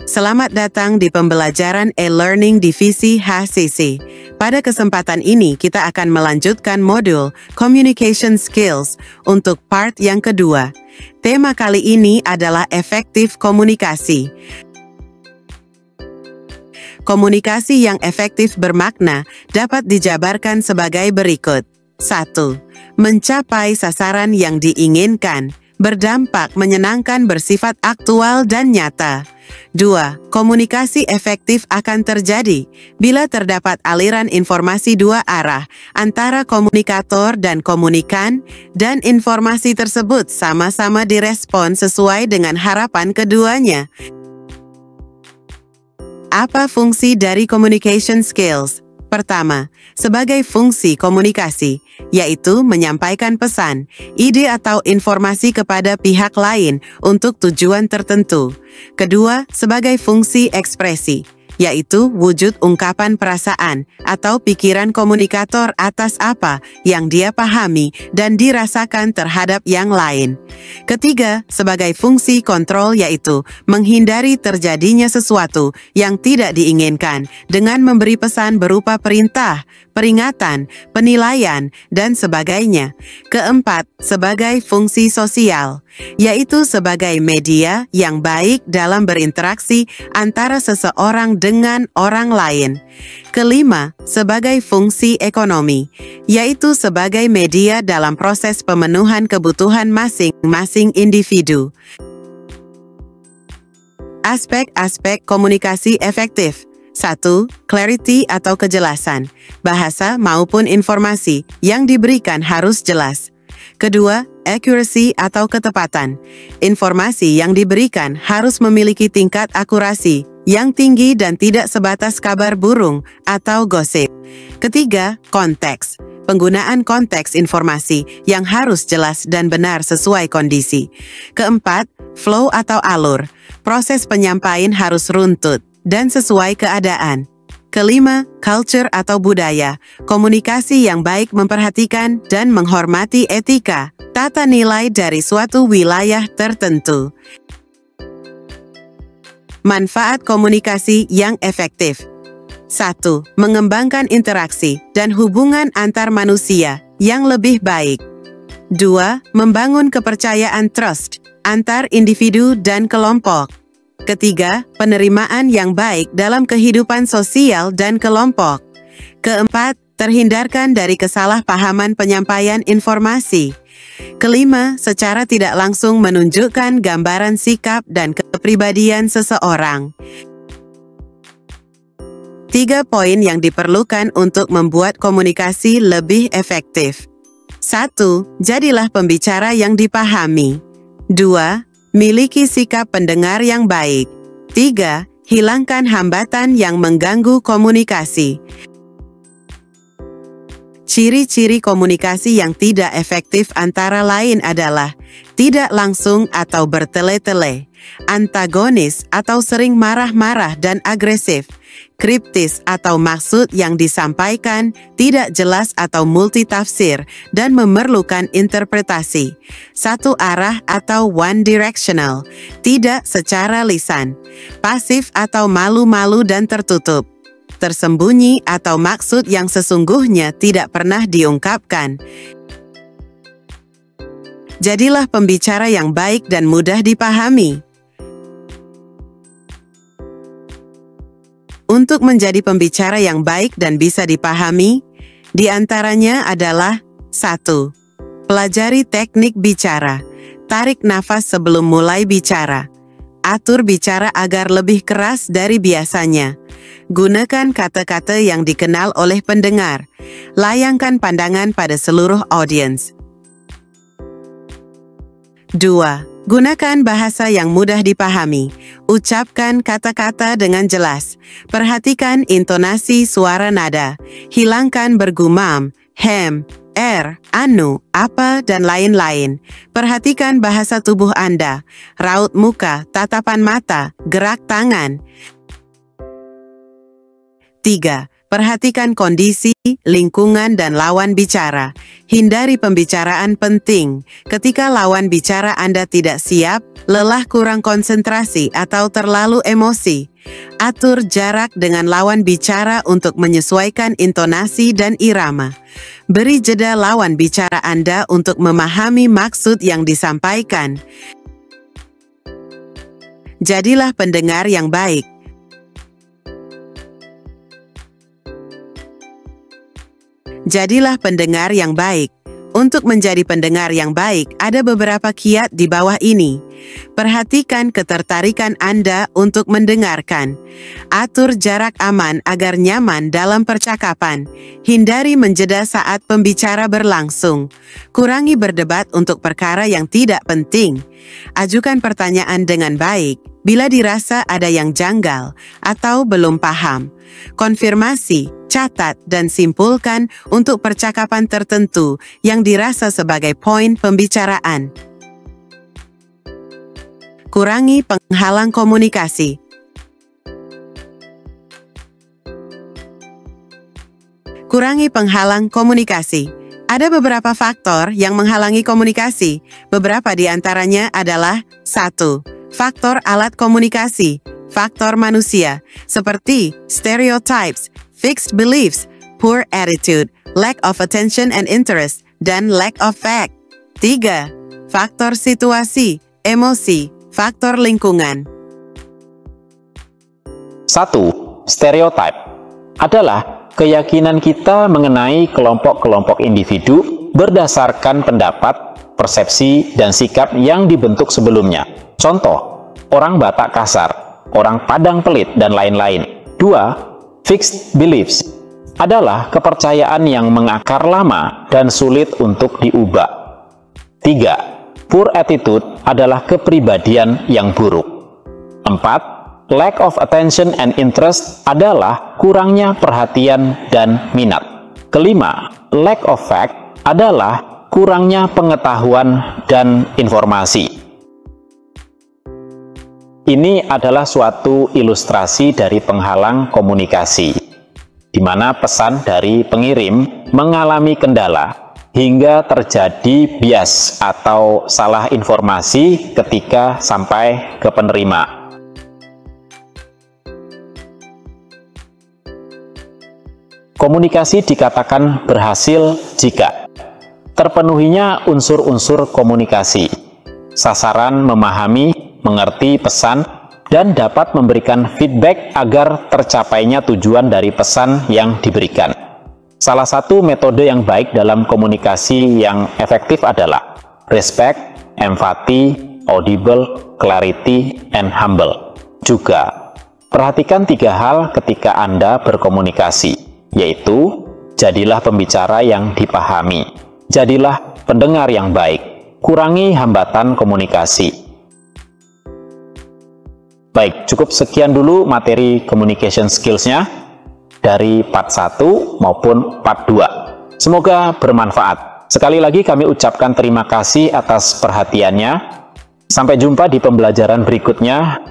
Selamat datang di pembelajaran e-learning divisi HCC. Pada kesempatan ini kita akan melanjutkan modul Communication Skills untuk part yang kedua. Tema kali ini adalah efektif komunikasi. Komunikasi yang efektif bermakna dapat dijabarkan sebagai berikut. 1. Mencapai sasaran yang diinginkan, berdampak menyenangkan, bersifat aktual dan nyata. 2. Komunikasi efektif akan terjadi bila terdapat aliran informasi dua arah antara komunikator dan komunikan, dan informasi tersebut sama-sama direspon sesuai dengan harapan keduanya. Apa fungsi dari communication skills? Pertama, sebagai fungsi komunikasi, yaitu menyampaikan pesan, ide atau informasi kepada pihak lain untuk tujuan tertentu. Kedua, sebagai fungsi ekspresi, yaitu wujud ungkapan perasaan atau pikiran komunikator atas apa yang dia pahami dan dirasakan terhadap yang lain. Ketiga, sebagai fungsi kontrol, yaitu menghindari terjadinya sesuatu yang tidak diinginkan dengan memberi pesan berupa perintah, peringatan, penilaian, dan sebagainya. Keempat, sebagai fungsi sosial, yaitu sebagai media yang baik dalam berinteraksi antara seseorang dengan orang lain. Kelima, sebagai fungsi ekonomi, yaitu sebagai media dalam proses pemenuhan kebutuhan masing-masing individu. Aspek-aspek komunikasi efektif. 1. Clarity atau kejelasan. Bahasa maupun informasi yang diberikan harus jelas. Kedua, accuracy atau ketepatan. Informasi yang diberikan harus memiliki tingkat akurasi yang tinggi dan tidak sebatas kabar burung atau gosip. Ketiga, konteks. Penggunaan konteks informasi yang harus jelas dan benar sesuai kondisi. Keempat, flow atau alur. Proses penyampaian harus runtut dan sesuai keadaan. Kelima, culture atau budaya. Komunikasi yang baik memperhatikan dan menghormati etika, tata nilai dari suatu wilayah tertentu. Manfaat komunikasi yang efektif. 1. Mengembangkan interaksi dan hubungan antar manusia yang lebih baik. 2. Membangun kepercayaan trust antar individu dan kelompok. Ketiga, penerimaan yang baik dalam kehidupan sosial dan kelompok. Keempat, terhindarkan dari kesalahpahaman penyampaian informasi. Kelima, secara tidak langsung menunjukkan gambaran sikap dan kepribadian seseorang. 3 poin yang diperlukan untuk membuat komunikasi lebih efektif. 1. Jadilah pembicara yang dipahami. 2. Miliki sikap pendengar yang baik. 3. Hilangkan hambatan yang mengganggu komunikasi. Ciri-ciri komunikasi yang tidak efektif antara lain adalah tidak langsung atau bertele-tele, antagonis atau sering marah-marah dan agresif, kriptis atau maksud yang disampaikan tidak jelas atau multitafsir dan memerlukan interpretasi, satu arah atau one directional, tidak secara lisan, pasif atau malu-malu dan tertutup, tersembunyi atau maksud yang sesungguhnya tidak pernah diungkapkan. Jadilah pembicara yang baik dan mudah dipahami. Untuk menjadi pembicara yang baik dan bisa dipahami, di antaranya adalah 1. Pelajari teknik bicara. Tarik nafas sebelum mulai bicara. Atur bicara agar lebih keras dari biasanya. Gunakan kata-kata yang dikenal oleh pendengar. Layangkan pandangan pada seluruh audiens. 2. Gunakan bahasa yang mudah dipahami. Ucapkan kata-kata dengan jelas. Perhatikan intonasi suara nada. Hilangkan bergumam, hem, anu, apa, dan lain-lain. Perhatikan bahasa tubuh Anda, raut muka, tatapan mata, gerak tangan. 3. Perhatikan kondisi, lingkungan, dan lawan bicara. Hindari pembicaraan penting. Ketika lawan bicara Anda tidak siap, lelah, kurang konsentrasi, atau terlalu emosi. Atur jarak dengan lawan bicara untuk menyesuaikan intonasi dan irama. Beri jeda lawan bicara Anda untuk memahami maksud yang disampaikan. Jadilah pendengar yang baik. Jadilah pendengar yang baik. Untuk menjadi pendengar yang baik, ada beberapa kiat di bawah ini. Perhatikan ketertarikan Anda untuk mendengarkan. Atur jarak aman agar nyaman dalam percakapan. Hindari menjeda saat pembicara berlangsung. Kurangi berdebat untuk perkara yang tidak penting. Ajukan pertanyaan dengan baik bila dirasa ada yang janggal atau belum paham. Konfirmasi, catat, dan simpulkan untuk percakapan tertentu yang dirasa sebagai poin pembicaraan. Kurangi penghalang komunikasi. Kurangi penghalang komunikasi. Ada beberapa faktor yang menghalangi komunikasi. Beberapa di antaranya adalah 1. Faktor alat komunikasi. Faktor manusia, seperti stereotypes, fixed beliefs, poor attitude, lack of attention and interest, dan lack of fact. 3. Faktor situasi, emosi, faktor lingkungan. 1. Stereotype adalah keyakinan kita mengenai kelompok-kelompok individu berdasarkan pendapat, persepsi, dan sikap yang dibentuk sebelumnya. Contoh, orang Batak kasar, orang Padang pelit, dan lain-lain. 2. Fixed beliefs adalah kepercayaan yang mengakar lama dan sulit untuk diubah. 3. Poor attitude adalah kepribadian yang buruk. 4. Lack of attention and interest adalah kurangnya perhatian dan minat. Kelima, lack of fact adalah kurangnya pengetahuan dan informasi. Ini adalah suatu ilustrasi dari penghalang komunikasi, di mana pesan dari pengirim mengalami kendala hingga terjadi bias atau salah informasi ketika sampai ke penerima. Komunikasi dikatakan berhasil jika terpenuhinya unsur-unsur komunikasi, sasaran memahami, mengerti pesan, dan dapat memberikan feedback agar tercapainya tujuan dari pesan yang diberikan. Salah satu metode yang baik dalam komunikasi yang efektif adalah respect, empathy, audible, clarity, and humble. Juga, perhatikan 3 hal ketika Anda berkomunikasi, yaitu jadilah pembicara yang dipahami, jadilah pendengar yang baik, kurangi hambatan komunikasi. Baik, cukup sekian dulu materi communication skills-nya dari part 1 maupun part 2. Semoga bermanfaat. Sekali lagi kami ucapkan terima kasih atas perhatiannya. Sampai jumpa di pembelajaran berikutnya.